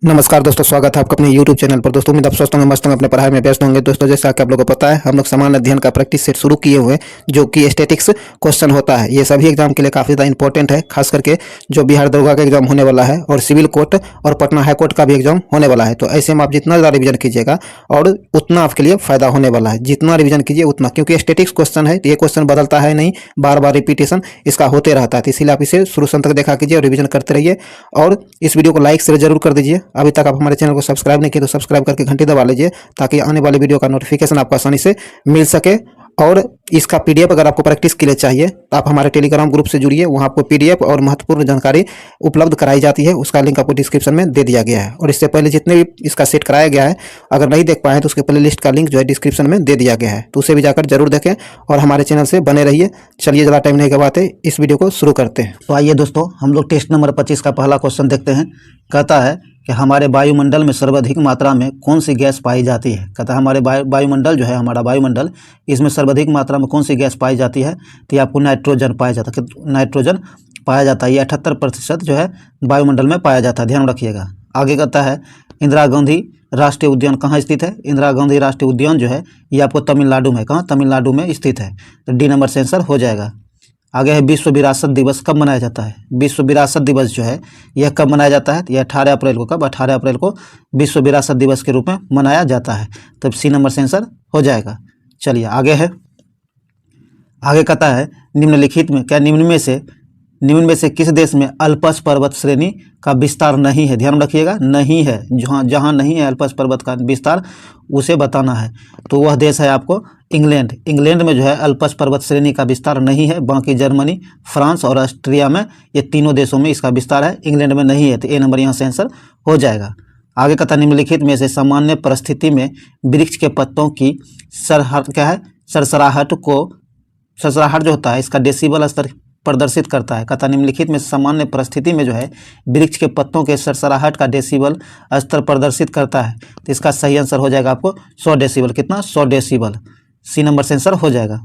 नमस्कार दोस्तों, स्वागत है आपका अपने YouTube चैनल पर। दोस्तों उम्मीद आप स्वस्थ होंगे, मस्त होंगे, अपने पढ़ाई में व्यस्त होंगे। दोस्तों जैसा कि आप लोगों को पता है, हम लोग सामान्य अध्ययन का प्रैक्टिस सेट शुरू किए हुए हैं, जो कि स्टैटिक्स क्वेश्चन होता है। ये सभी एग्जाम के लिए काफ़ी ज़्यादा इंपॉर्टेंट है, खास करके जो बिहार दरोगा का एग्जाम होने वाला है और सिविल कोर्ट और पटना हाई कोर्ट का भी एग्जाम होने वाला है। तो ऐसे में आप जितना ज़्यादा रिविजन कीजिएगा और उतना आपके लिए फायदा होने वाला है। जितना रिविजन कीजिए उतना, क्योंकि स्टैटिक्स क्वेश्चन है तो ये क्वेश्चन बदलता है नहीं, बार बार रिपीटेशन इसका होते रहता है। तो इसीलिए आप इसे शुरू से अंत तक देखा कीजिए और रिविजन करते रहिए। और इस वीडियो को लाइक शेयर जरूर कर दीजिए। अभी तक आप हमारे चैनल को सब्सक्राइब नहीं किए तो सब्सक्राइब करके घंटी दबा लीजिए, ताकि आने वाली वीडियो का नोटिफिकेशन आपको आसानी से मिल सके। और इसका पीडीएफ अगर आपको प्रैक्टिस के लिए चाहिए तो आप हमारे टेलीग्राम ग्रुप से जुड़िए। वहाँ आपको पीडीएफ और महत्वपूर्ण जानकारी उपलब्ध कराई जाती है। उसका लिंक आपको डिस्क्रिप्शन में दे दिया गया है। और इससे पहले जितने भी इसका सेट कराया गया है, अगर नहीं देख पाए तो उसके प्ले लिस्ट का लिंक जो है डिस्क्रिप्शन में दे दिया गया है, तो उसे भी जाकर जरूर देखें और हमारे चैनल से बने रहिए। चलिए, ज़्यादा टाइम नहीं गवाते, इस वीडियो को शुरू करते हैं। तो आइए दोस्तों, हम लोग टेस्ट नंबर 25 का पहला क्वेश्चन देखते हैं। कहता है कि हमारे वायुमंडल में सर्वाधिक मात्रा में कौन सी गैस पाई जाती है। कहता है हमारे वायुमंडल जो है, हमारा वायुमंडल, इसमें सर्वाधिक मात्रा में कौन सी गैस पाई जाती है। तो ये आपको नाइट्रोजन पाया जाता है। नाइट्रोजन पाया जाता है। ये 78% जो है वायुमंडल में पाया जाता है, ध्यान रखिएगा। आगे कहता है इंदिरा गांधी राष्ट्रीय उद्यान कहाँ स्थित है। इंदिरा गांधी राष्ट्रीय उद्यान जो है ये आपको तमिलनाडु में, कहाँ, तमिलनाडु में स्थित है। तो डी नंबर से आंसर हो जाएगा। आगे है विश्व विरासत दिवस कब मनाया जाता है। विश्व विरासत दिवस जो है यह कब मनाया जाता है। यह 18 अप्रैल को, कब, 18 अप्रैल को विश्व विरासत दिवस के रूप में मनाया जाता है। तब सी नंबर से आंसर हो जाएगा। चलिए आगे है। आगे कहता है निम्नलिखित में क्या निम्न में से किस देश में अल्पस पर्वत श्रेणी का विस्तार नहीं है। ध्यान रखिएगा, नहीं है। जहाँ नहीं है अल्पस पर्वत का विस्तार उसे बताना है। तो वह देश है आपको इंग्लैंड। इंग्लैंड में जो है अल्पस पर्वत श्रेणी का विस्तार नहीं है। बाकी जर्मनी, फ्रांस और ऑस्ट्रिया में, ये तीनों देशों में इसका विस्तार है। इंग्लैंड में नहीं है। तो ए नंबर यहाँ से आंसर हो जाएगा। आगे कहता निम्नलिखित में से सामान्य परिस्थिति में वृक्ष के पत्तों की सरसराहट जो होता है इसका डेसिबल स्तर प्रदर्शित करता है। कहता निम्नलिखित में सामान्य परिस्थिति में जो है वृक्ष के पत्तों के सरसराहट का डेसिबल स्तर प्रदर्शित करता है। तो इसका सही आंसर हो जाएगा आपको 100 डेसिबल। कितना, 100 डेसिबल। सी नंबर से आंसर हो जाएगा।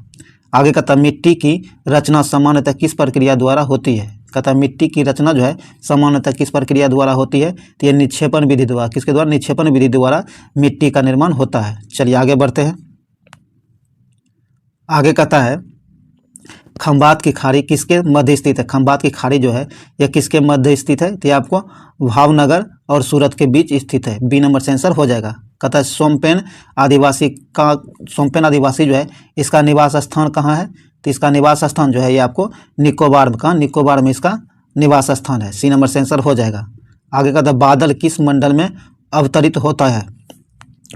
आगे कहता मिट्टी की रचना सामान्यतः किस प्रक्रिया द्वारा होती है। कहता मिट्टी की रचना जो है सामान्यतः किस प्रक्रिया द्वारा होती है। तो ये निक्षेपण विधि द्वारा, किसके द्वारा, निक्षेपण विधि द्वारा मिट्टी का निर्माण होता है। चलिए आगे बढ़ते हैं। आगे कहता है खंबात की खाड़ी किसके मध्य स्थित है। खंबात की खाड़ी जो है यह किसके मध्य स्थित है। तो ये आपको भावनगर और सूरत के बीच स्थित है। बी नंबर से आंसर हो जाएगा। कहता है सोमपेन आदिवासी जो है इसका निवास स्थान कहाँ है। तो इसका निवास स्थान जो है ये आपको निकोबार में, कहाँ, निकोबार में इसका निवास स्थान है। सी नंबर से आंसर हो जाएगा। आगे कहता है बादल किस मंडल में अवतरित होता है।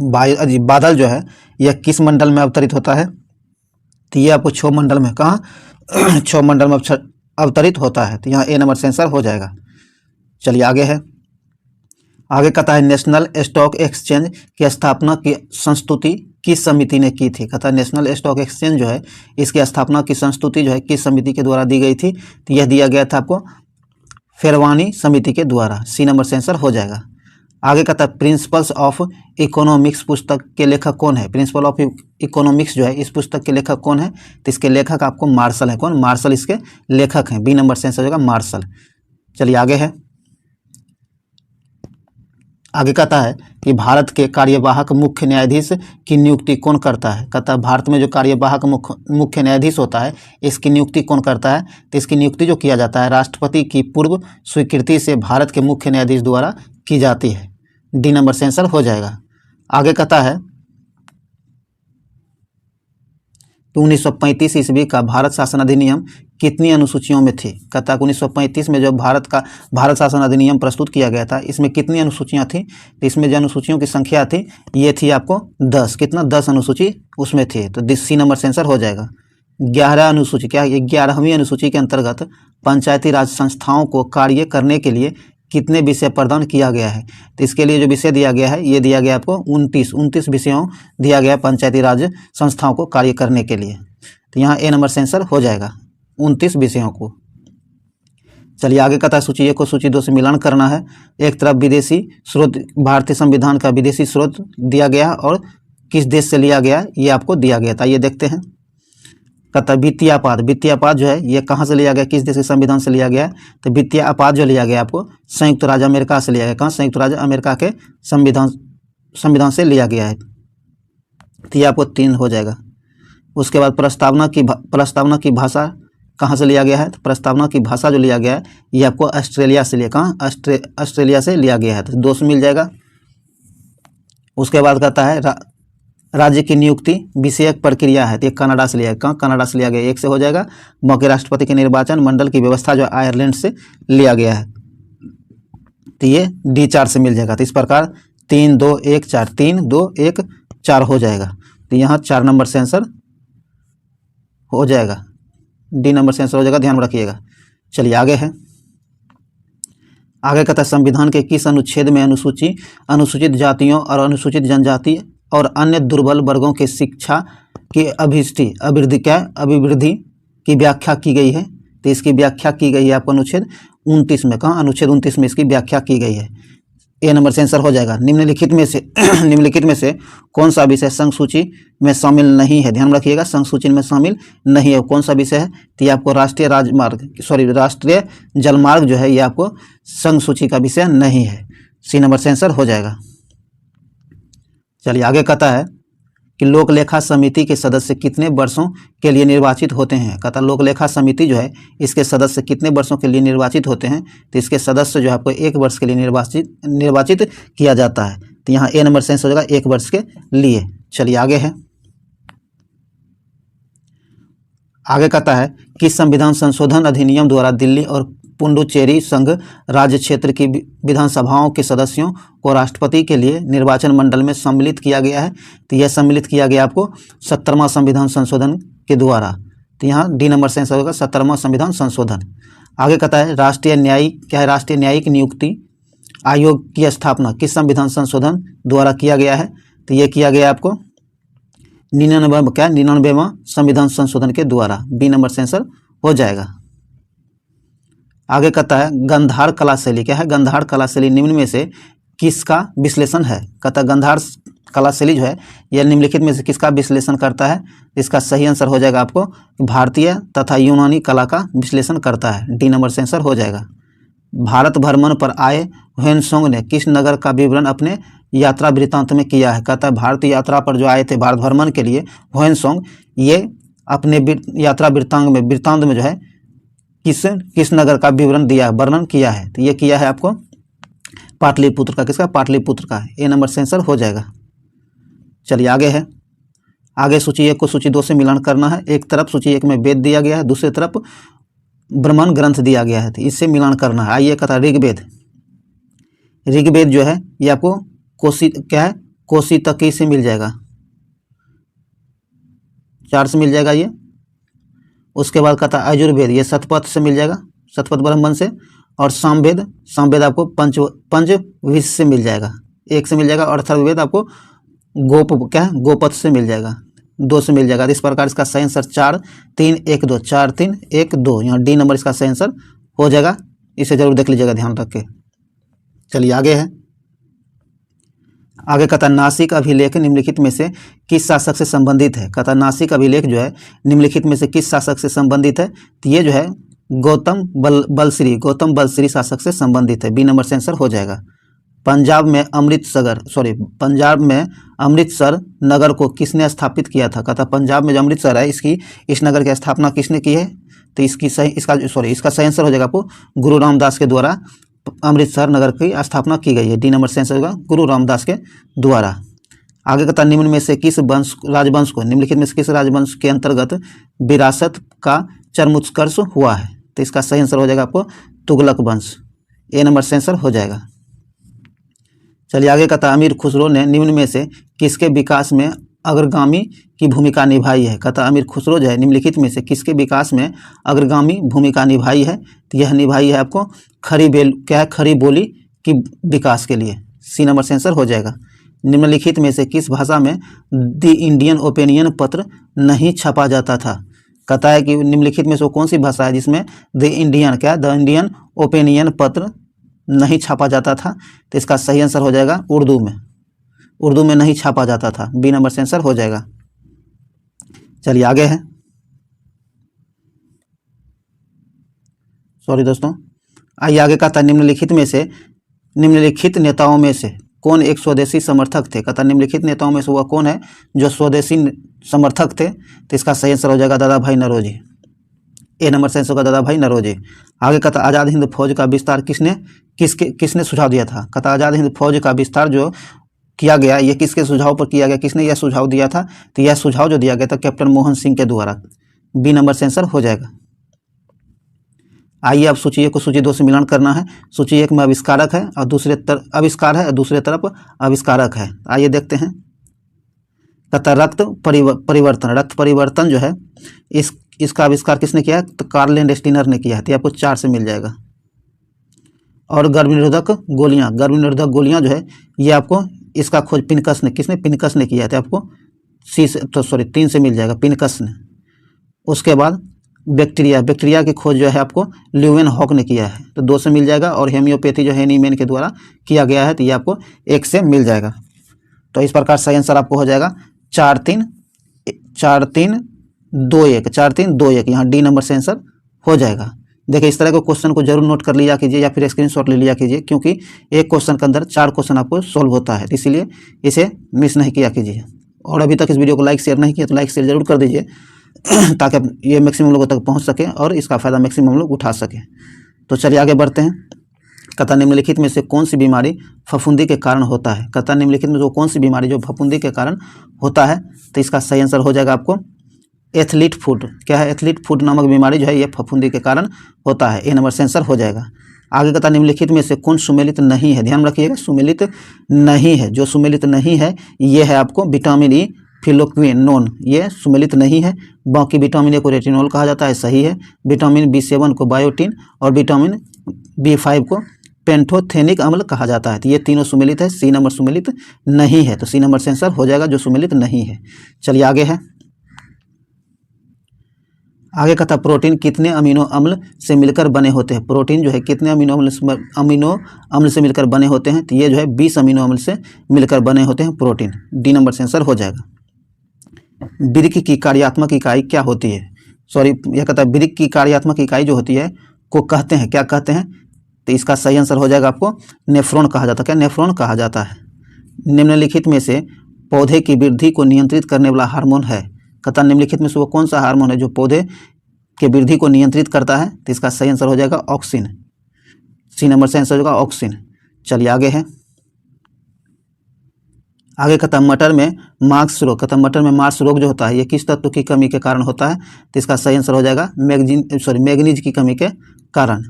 बादल जो है यह किस मंडल में अवतरित होता है। तो ये आपको क्षोभ मंडल में, कहाँ, क्षोभ मंडल में अवतरित होता है। तो यहाँ ए नंबर से आंसर हो जाएगा। चलिए आगे है। आगे कहता है नेशनल स्टॉक एक्सचेंज की स्थापना की संस्तुति किस समिति ने की थी। कहता है नेशनल स्टॉक एक्सचेंज जो है इसकी स्थापना की संस्तुति जो है किस समिति के द्वारा दी गई थी। तो यह दिया गया था आपको फेरवानी समिति के द्वारा। सी नंबर से आंसर हो जाएगा। आगे कहता है प्रिंसिपल्स ऑफ इकोनॉमिक्स पुस्तक के लेखक कौन है। प्रिंसिपल ऑफ इकोनॉमिक्स जो है इस पुस्तक के लेखक कौन है। तो इसके लेखक आपको मार्शल है। कौन, मार्शल इसके लेखक हैं। बी नंबर से आंसर हो जाएगा मार्शल। चलिए आगे है। आगे कहता है कि भारत के कार्यवाहक मुख्य न्यायाधीश की नियुक्ति कौन करता है। कहता है भारत में जो कार्यवाहक मुख्य न्यायाधीश होता है इसकी नियुक्ति कौन करता है। तो इसकी नियुक्ति जो किया जाता है राष्ट्रपति की पूर्व स्वीकृति से भारत के मुख्य न्यायाधीश द्वारा की जाती है। डी नंबर से आंसर हो जाएगा। आगे कहता है 1935 ईस्वी का भारत शासन अधिनियम कितनी अनुसूचियों में थी। कहता है 1935 में जो भारत शासन अधिनियम प्रस्तुत किया गया था इसमें कितनी अनुसूचियां थी। तो इसमें जो अनुसूचियों की संख्या थी ये थी आपको 10। कितना, 10 अनुसूची उसमें थी। तो सी नंबर से आंसर हो जाएगा। 11 अनुसूची, क्या, 11वीं अनुसूची के अंतर्गत पंचायती राज संस्थाओं को कार्य करने के लिए कितने विषय प्रदान किया गया है। तो इसके लिए जो विषय दिया गया है ये दिया गया आपको 29 विषयों दिया गया पंचायती राज संस्थाओं को कार्य करने के लिए। तो यहाँ ए नंबर से आंसर हो जाएगा 29 विषयों को। चलिए आगे कहता है सूची 1 को सूची 2 से मिलान करना है। एक तरफ विदेशी स्रोत, भारतीय संविधान का विदेशी स्रोत दिया गया और किस देश से लिया गया ये आपको दिया गया था। ये देखते हैं। कहता है वित्तीय आपात। वित्तीय आपात जो है ये कहाँ से लिया गया, किस देश के संविधान से लिया गया है? तो वित्तीय आपात जो लिया गया आपको संयुक्त राज्य अमेरिका से लिया गया। कहाँ? संयुक्त राज्य अमेरिका के संविधान से लिया गया है। तो ये आपको 3 हो जाएगा। उसके बाद प्रस्तावना की भाषा कहाँ से लिया गया है? तो प्रस्तावना की भाषा जो लिया गया है ये आपको ऑस्ट्रेलिया से लिया। कहाँ? ऑस्ट्रेलिया से लिया गया है, तो 2 से मिल जाएगा। उसके बाद कहता है राज्य की नियुक्ति विषयक प्रक्रिया है, तो ये कनाडा से लिया है। कहाँ? कनाडा से लिया गया, 1 से हो जाएगा। मौके राष्ट्रपति के निर्वाचन मंडल की व्यवस्था जो आयरलैंड से लिया गया है, तो ये D4 से मिल जाएगा। तो इस प्रकार 3 2 1 4 3 2 1 4 हो जाएगा। तो यहाँ 4 नंबर से आंसर हो जाएगा, D नंबर से आंसर हो जाएगा, ध्यान रखिएगा। चलिए आगे है। आगे कहता है संविधान के किस अनुच्छेद में अनुसूचित जातियों और अनुसूचित जनजाति और अन्य दुर्बल वर्गों के शिक्षा की अभिवृद्धि की व्याख्या की गई है? तो इसकी व्याख्या की गई है आपको अनुच्छेद 29 में। कहाँ? अनुच्छेद 29 में इसकी व्याख्या की गई है। A नंबर से आंसर हो जाएगा। निम्नलिखित में से कौन सा विषय संघ सूची में शामिल नहीं है? ध्यान रखिएगा, संघ सूची में शामिल नहीं है। कौन सा विषय है? तो ये आपको राष्ट्रीय जलमार्ग जो है ये आपको संघ सूची का विषय नहीं है। C नंबर से आंसर हो जाएगा। चलिए आगे कहता है कि लोक लेखा समिति के सदस्य कितने वर्षों के लिए निर्वाचित होते हैं? कहता है लोक लेखा समिति जो है इसके सदस्य कितने वर्षों के लिए निर्वाचित होते हैं? तो इसके सदस्य जो है आपको 1 वर्ष के लिए निर्वाचित किया जाता है। तो यहाँ A नंबर से आंसर हो जाएगा 1 वर्ष के लिए। चलिए आगे है। आगे कहता है कि संविधान संशोधन अधिनियम द्वारा दिल्ली और पुडुचेरी संघ राज्य क्षेत्र की विधानसभाओं के सदस्यों को राष्ट्रपति के लिए निर्वाचन मंडल में सम्मिलित किया गया है। तो यह सम्मिलित किया गया आपको 70वां संविधान संशोधन के द्वारा। तो यहाँ D नंबर से आंसर होगा 70वां संविधान संशोधन। आगे कहता है राष्ट्रीय न्यायिक नियुक्ति आयोग की स्थापना किस संविधान संशोधन द्वारा किया गया है? तो ये किया गया आपको 99वां संविधान संशोधन के द्वारा। B नंबर से आंसर हो जाएगा। आगे कहता है गंधार कला शैली क्या है? गंधार कला शैली निम्न में से किसका विश्लेषण है? कहता है गंधार कला शैली जो है यह निम्नलिखित में से किसका विश्लेषण करता है? इसका सही आंसर हो जाएगा आपको भारतीय तथा यूनानी कला का विश्लेषण करता है। D नंबर से आंसर हो जाएगा। भारत भ्रमण पर आए ह्वेनसोंग ने किस नगर का विवरण अपने यात्रा वृत्तांत में किया है? कहता है भारतीय यात्रा पर जो आए थे भारत भ्रमण के लिए ह्वेनसोंग, ये अपने यात्रा वृत्तांत में जो है किस नगर का वर्णन किया है? तो ये किया है आपको पाटलिपुत्र का। किसका? पाटलिपुत्र का। A नंबर से आंसर हो जाएगा। चलिए आगे है। आगे सूची 1 को सूची 2 से मिलान करना है। एक तरफ सूची 1 में वेद दिया गया है, दूसरी तरफ ब्राह्मण ग्रंथ दिया गया है, तो इससे मिलान करना है। आइए कहता ऋग्वेद जो है ये आपको कोशितकी से मिल जाएगा, 4 से मिल जाएगा ये। उसके बाद कहता है यजुर्वेद ये शतपथ से मिल जाएगा, शतपथ ब्राह्मण से। और सामवेद आपको पंचविंश से मिल जाएगा, 1 से मिल जाएगा। और अथर्ववेद आपको गोपथ से मिल जाएगा, 2 से मिल जाएगा। तो इस प्रकार इसका सही आंसर 4 3 1 2 4 3 1 2, यहाँ D नंबर इसका सही आंसर हो जाएगा। इसे जरूर देख लीजिएगा ध्यान रख के। चलिए आगे है। आगे कहता नासिक अभिलेख निम्नलिखित में से किस शासक से संबंधित है? कहता नासिक अभिलेख जो है निम्नलिखित में से किस शासक से संबंधित है? तो ये जो है गौतम बलश्री शासक से संबंधित है। B नंबर से आंसर हो जाएगा। पंजाब में अमृतसर नगर को किसने स्थापित किया था? कहता पंजाब में जो अमृतसर है इस नगर की स्थापना किसने की है? तो इसका सही आंसर हो जाएगा आपको गुरु रामदास के द्वारा अमृतसर नगर की स्थापना की गई है। D नंबर से आंसर होगा गुरु रामदास के द्वारा। आगे कहता निम्न में से किस राजवंश को निम्नलिखित में से किस राजवंश के अंतर्गत विरासत का चरमोत्कर्ष हुआ है? तो इसका सही आंसर हो जाएगा आपको तुगलक वंश। A नंबर से आंसर हो जाएगा। चलिए आगे कहता अमीर खुसरो ने निम्न में से किसके विकास में अग्रगामी की भूमिका निभाई है? कहता अमीर खुसरो जो है निम्नलिखित में से किसके विकास में अग्रगामी भूमिका निभाई है? तो यह निभाई है आपको खड़ी बोली की विकास के लिए। C नंबर से आंसर हो जाएगा। निम्नलिखित में से किस भाषा में द इंडियन ओपिनियन पत्र नहीं छपा जाता था? कहता है कि निम्नलिखित में से कौन सी भाषा है जिसमें द इंडियन ओपिनियन पत्र नहीं छापा जाता था? तो इसका सही आंसर हो जाएगा उर्दू में नहीं छापा जाता था। B नंबर से आंसर हो जाएगा। चलिए आगे है। सॉरी दोस्तों, आइए आगे कहता है निम्नलिखित नेताओं में से कौन एक स्वदेशी समर्थक थे। कहता निम्नलिखित नेताओं में से वह कौन है जो स्वदेशी समर्थक थे। तो इसका सही आंसर हो जाएगा दादा भाई नौरोजी। ए नंबर से आंसर होगा दादा भाई नौरोजी। आगे कहता आज़ाद हिंद फौज का विस्तार किसने सुझाव दिया था। कहता आज़ाद हिंद फौज का विस्तार जो किया गया ये किसके सुझाव पर किया गया, किसने यह सुझाव दिया था। तो यह सुझाव जो दिया गया था कैप्टन मोहन सिंह के द्वारा। बी नंबर से आंसर हो जाएगा। आइए अब सूची 1 को सूची 2 से मिलान करना है। सूची 1 में आविष्कारक है और दूसरे तरफ आविष्कार है और दूसरे तरफ आविष्कारक है। आइए देखते हैं। कहता रक्त परिवर्तन जो है इसका आविष्कार किसने किया है। तो कार्ल लैंडस्टीनर ने किया है। तो आपको 4 से मिल जाएगा। और गर्भ निरोधक गोलियां जो है ये आपको इसका खोज पिनकस ने किया है। तो आपको 3 से मिल जाएगा, पिनकस ने। उसके बाद बैक्टीरिया की खोज जो है आपको ल्यूवेनहॉक ने किया है। तो 2 से मिल जाएगा। और होम्योपैथी जो है नीमैन के द्वारा किया गया है। तो ये आपको 1 से मिल जाएगा। तो इस प्रकार सही आंसर आपको हो जाएगा 4-3-2-1 यहाँ डी नंबर से आंसर हो जाएगा। देखिए इस तरह के क्वेश्चन को जरूर नोट कर लिया कीजिए या फिर स्क्रीनशॉट ले लिया कीजिए, क्योंकि एक क्वेश्चन के अंदर 4 क्वेश्चन आपको सॉल्व होता है, इसीलिए इसे मिस नहीं किया कीजिए। और अभी तक इस वीडियो को लाइक शेयर नहीं किया तो लाइक शेयर जरूर कर दीजिए ताकि ये मैक्सिमम लोगों तक पहुंच सके और इसका फ़ायदा मैक्सिमम लोग उठा सकें। तो चलिए आगे बढ़ते हैं। कहता निम्नलिखित में से कौन सी बीमारी फफूंदी के कारण होता है। कहता निम्नलिखित में जो कौन सी बीमारी जो फफूंदी के कारण होता है। तो इसका सही आंसर हो जाएगा आपको एथलीट फुट। क्या है, एथलीट फुट नामक बीमारी जो है ये फफूंदी के कारण होता है। ए नंबर से आंसर हो जाएगा। आगे कहता निम्नलिखित में से कौन सुमेलित नहीं है। ध्यान रखिएगा, सुमेलित नहीं है। जो सुमेलित नहीं है ये है आपको विटामिन ई फिलोक्विनोन, ये सुमेलित नहीं है। बाकी विटामिन ए को रेटिनॉल कहा जाता है, सही है। विटामिन B7 को बायोटिन और विटामिन B5 को पेंटोथेनिक अम्ल कहा जाता है। तो ये तीनों सुमेलित है। सी नंबर सुमेलित नहीं है। तो सी नंबर से आंसर हो जाएगा जो सुमेलित नहीं है। चलिए आगे है। आगे कहता प्रोटीन कितने अमीनो अम्ल से मिलकर बने होते हैं। प्रोटीन जो है कितने अमीनो अम्ल से मिलकर बने होते हैं। तो ये जो है 20 अमीनो अम्ल से मिलकर बने होते हैं प्रोटीन। डी नंबर से आंसर हो जाएगा। वृक्क की कार्यात्मक इकाई क्या होती है। सॉरी, यह कहता है वृक्क की कार्यात्मक इकाई जो होती है को कहते हैं, क्या कहते हैं। तो इसका सही आंसर हो जाएगा आपको नेफ्रॉन कहा जाता है। क्या, नेफ्रॉन कहा जाता है। निम्नलिखित में से पौधे की वृद्धि को नियंत्रित करने वाला हार्मोन है। कहता निम्नलिखित में से वो कौन सा हार्मोन है जो पौधे के वृद्धि को नियंत्रित करता है। तो इसका सही आंसर हो जाएगा ऑक्सिन। सी नंबर से आंसर होगा ऑक्सिन। चलिए आगे है। आगे कहता मटर में मार्क्स रोग। कहता मटर में मार्क्स रोग जो होता है ये किस तत्व की कमी के कारण होता है। तो इसका सही आंसर हो जाएगा मैग्नीज की कमी के कारण।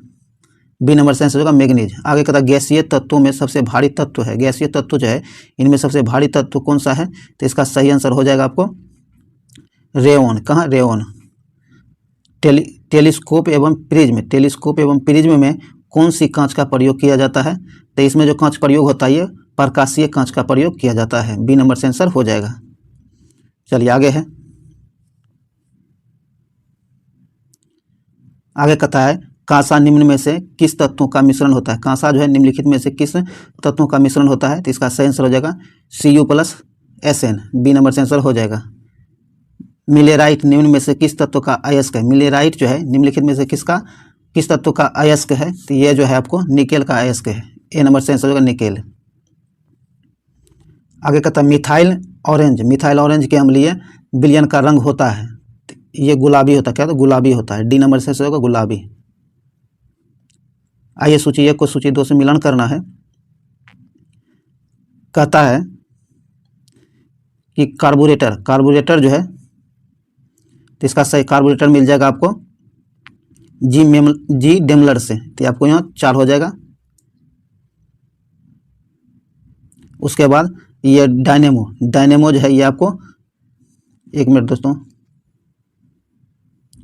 बी नंबर से आंसर होगा मैग्नीज। आगे कहता गैसीय तत्वों में सबसे भारी तत्व है। गैसीय तत्व जो है इनमें सबसे भारी तत्व कौन सा है। तो इसका सही आंसर हो जाएगा आपको रेओन। कहाँ, रेओन। टेलीस्कोप एवं प्रिज्म में कौन सी कांच का प्रयोग किया जाता है। तो इसमें जो कांच प्रयोग होता है ये प्रकाशीय कांच का प्रयोग किया जाता है। बी नंबर से आंसर हो जाएगा। चलिए आगे है। आगे कहता है कांसा निम्न में से किस तत्वों का मिश्रण होता है। कांसा जो है निम्नलिखित में से किस तत्वों का मिश्रण होता है। तो इसका सही आंसर हो जाएगा Cu+Sn। बी नंबर से आंसर हो जाएगा। मिलेराइट निम्न में से किस तत्व का अयस्क है। मिलेराइट जो है निम्नलिखित में से किस तत्व का अयस्क है। तो ये जो है आपको निकेल का अयस्क है। ए नंबर से आंसर होगा निकेल। आगे कहता मिथाइल ऑरेंज के अम्लीय विलयन का रंग होता है। ये गुलाबी होता है। क्या, तो गुलाबी होता है। डी नंबर से आंसर होगा गुलाबी। आइए सूची 1 को सूची 2 से मिलान करना है। कहता है कि कार्बोरेटर जो है तो इसका सही कार्बोरेटर मिल जाएगा आपको जी डेमलर से। तो आपको यहाँ 4 हो जाएगा। उसके बाद ये डायनेमो जो है ये आपको 1 मिनट दोस्तों,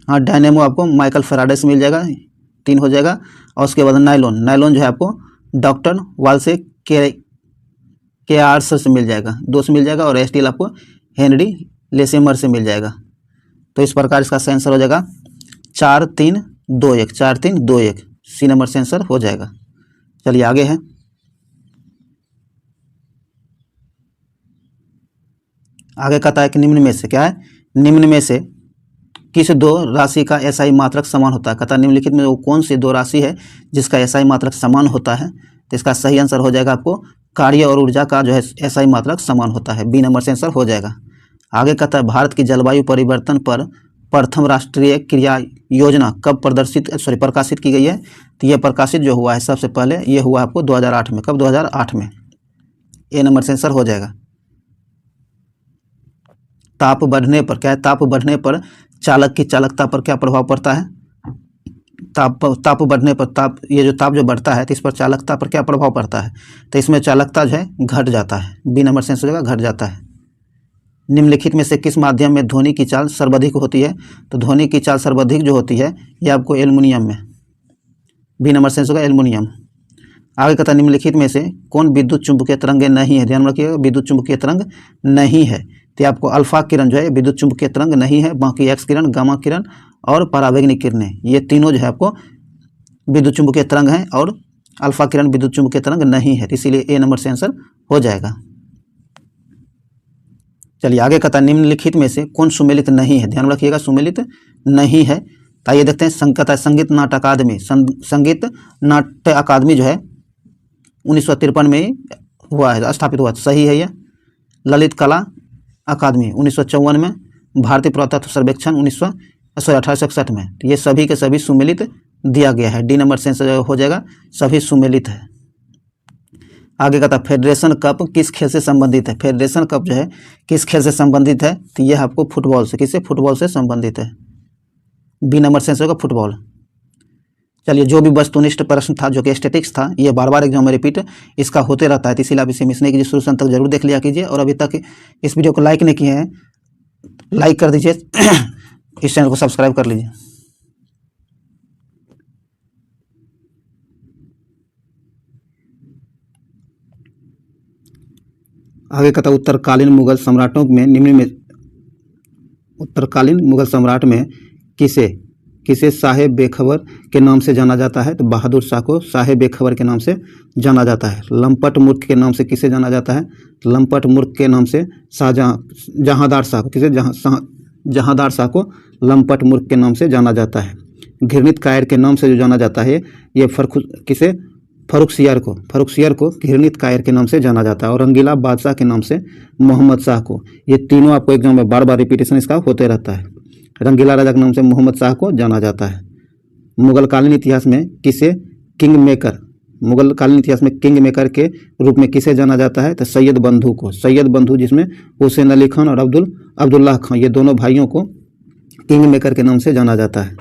हाँ डायनेमो आपको माइकल फैराडे से मिल जाएगा, 3 हो जाएगा। और उसके बाद नाइलॉन जो है आपको डॉक्टर वाल्से के आर्स से मिल जाएगा, 2 से मिल जाएगा। और स्टील आपको हेनरी लेसेमर से मिल जाएगा। तो इस प्रकार इसका सही आंसर हो जाएगा 4-3-2-1 सी नंबर से आंसर हो जाएगा। चलिए आगे है। आगे कहता है कि निम्न में से क्या है, निम्न में से किस दो राशि का एसआई मात्रक समान होता है? कहता है निम्नलिखित में वो कौन सी दो राशि है जिसका एसआई मात्रक समान होता है? तो इसका सही आंसर हो जाएगा आपको कार्य और ऊर्जा का जो है एसआई मात्रक समान होता है। बी नंबर से आंसर हो जाएगा। आगे कहता है भारत की जलवायु परिवर्तन पर प्रथम राष्ट्रीय क्रिया योजना कब प्रकाशित की गई है? तो ये प्रकाशित जो हुआ है सबसे पहले ये हुआ आपको 2008 में। कब? 2008 में। ए नंबर से आंसर हो जाएगा। ताप बढ़ने पर क्या है? ताप बढ़ने पर चालक की चालकता पर क्या प्रभाव पड़ता है? ताप बढ़ने पर ये जो ताप जो बढ़ता है तो इस पर चालकता पर क्या प्रभाव पड़ता है? तो इसमें चालकता जो है घट जाता है। बी नंबर से आंसर हो जाएगा, घट जाता है। निम्नलिखित में से किस माध्यम में ध्वनि की चाल सर्वाधिक होती है? तो ध्वनि की चाल सर्वाधिक जो होती है ये आपको एल्युमिनियम में। बी नंबर से आंसर होगा एल्युमिनियम। आगे कहता है निम्नलिखित में से कौन विद्युत चुंबकीय तरंगे नहीं है? ध्यान रखिएगा, विद्युत चुंबकीय तरंग नहीं है। तो आपको अल्फा किरण जो है विद्युत चुंबकीय तरंग नहीं है, बाकी एक्स किरण, गामा किरण और परावैंगनिक किरणें ये तीनों जो है आपको विद्युत चुंबकीय तरंग हैं और अल्फा किरण विद्युत चुंबकीय तरंग नहीं है। इसीलिए ए नंबर से आंसर हो जाएगा। चलिए आगे कहता है निम्नलिखित में से कौन सुमेलित नहीं है? ध्यान रखिएगा, सुमेलित नहीं है। तो आइए देखते हैं। संगीत नाट्य अकादमी, संगीत नाट्य अकादमी जो है 1953 में हुआ है, स्थापित हुआ। सही है ये। ललित कला अकादमी 1954 में, भारतीय पुरातत्व सर्वेक्षण 1861 में। तो ये सभी के सभी सुमेलित दिया गया है। डी नंबर से आंसर हो जाएगा, सभी सुमेलित है। आगे कहता है फेडरेशन कप किस खेल से संबंधित है? फेडरेशन कप जो है किस खेल से संबंधित है? तो ये आपको फुटबॉल से, किससे? फुटबॉल से संबंधित है। बी नंबर से आंसर होगा फुटबॉल। चलिए जो भी वस्तुनिष्ठ प्रश्न था जो कि स्टैटिक्स था ये बार बार एग्जाम में रिपीट इसका होते रहता है, तो इसीलिए आप इसे मिस नहीं कीजिए, शुरू से अंत तक जरूर देख लिया कीजिए। और अभी तक इस वीडियो को लाइक नहीं किए हैं लाइक कर दीजिए, इस चैनल को सब्सक्राइब कर लीजिए। आगे कहता उत्तरकालीन मुगल सम्राटों में निम्न में उत्तरकालीन मुगल सम्राट में किसे शाह बेखबर के नाम से जाना जाता है? तो बहादुर शाह को शाह बेखबर के नाम से जाना जाता है। लंपट मूर्ख के नाम से किसे जाना जाता है? लंपट मूर्ख के नाम से जहांदार शाह को, किसे? जहांदार शाह को लंपट मूर्ख के नाम से जाना जाता है। घृणित कायर के नाम से जो जाना जाता है ये फर्रुखसियार को घृणित कायर के नाम से जाना जाता है। और रंगीला बादशाह के नाम से मोहम्मद शाह को। ये तीनों आपको एग्जाम में बार बार रिपीटेशन इसका होते रहता है। रंगीला राजा के नाम से मोहम्मद शाह को जाना जाता है। मुगलकालीन इतिहास में किसे मुगलकालीन इतिहास में किंग मेकर के रूप में किसे जाना जाता है? तो सैयद बंधु को। सैयद बंधु जिसमें हुसैन अली खान और अब्दुल्लाह खान ये दोनों भाइयों को किंग मेकर के नाम से जाना जाता है।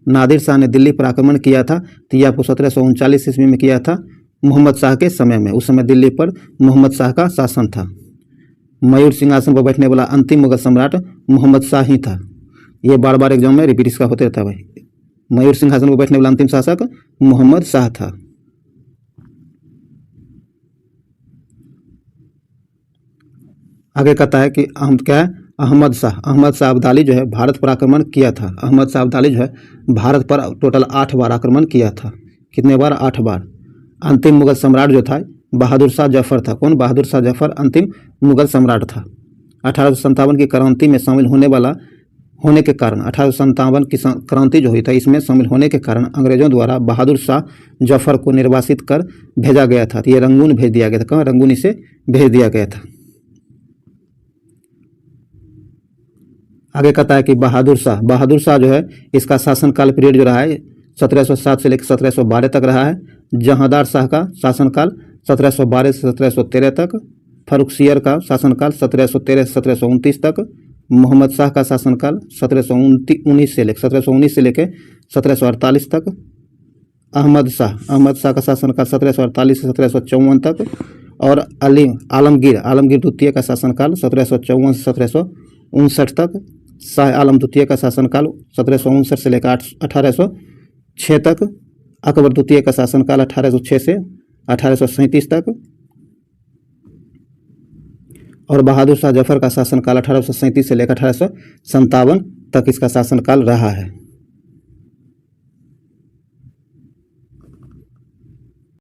नादिर शाह ने दिल्ली पर आक्रमण किया था, तो ये आपको 1739 ईस्वी में किया था, मोहम्मद शाह के समय में। उस समय दिल्ली पर मोहम्मद शाह का शासन था। मयूर सिंहासन पर बैठने वाला अंतिम मुगल सम्राट मोहम्मद शाह ही था। ये बार बार एग्जाम में रिपीट इसका होते रहता है भाई। मयूर सिंहासन पर बैठने वाला अंतिम शासक मोहम्मद शाह था। आगे कहता है कि अहमद शाह अब्दाली जो है भारत पर आक्रमण किया था। अहमद शाह अब्दाली जो है भारत पर टोटल 8 बार आक्रमण किया था। कितने बार? 8 बार। अंतिम मुगल सम्राट जो था बहादुर शाह जफर था। कौन? बहादुर शाह जफर अंतिम मुगल सम्राट था। 1857 की क्रांति में शामिल होने के कारण 1857 की क्रांति जो हुई था इसमें शामिल होने के कारण अंग्रेजों द्वारा बहादुर शाह जफर को निर्वासित कर भेजा गया था। तो ये रंगून भेज दिया गया था। कहाँ? रंगून से भेज दिया गया था। आगे कहता है कि बहादुर शाह जो है इसका शासनकाल पीरियड जो रहा है 1707 से लेकर 1712 तक रहा है। जहांदार शाह का शासनकाल 1712 से 1713 तक। फर्रुखसियार का शासनकाल 1713 से 1729 तक। मोहम्मद शाह का शासनकाल 1719 से लेकर 1748 तक। अहमद शाह का शासनकाल 1748 से 1754 तक। और आलमगीर द्वितीय का शासनकाल 1754 से 1759 तक। शाह आलम द्वितीय का शासनकाल 1759 से लेकर 1806 तक। अकबर द्वितीय का शासनकाल 1806 से 1837 तक। और बहादुर शाह जफर का शासनकाल 1837 से लेकर 1857 तक इसका शासनकाल रहा है।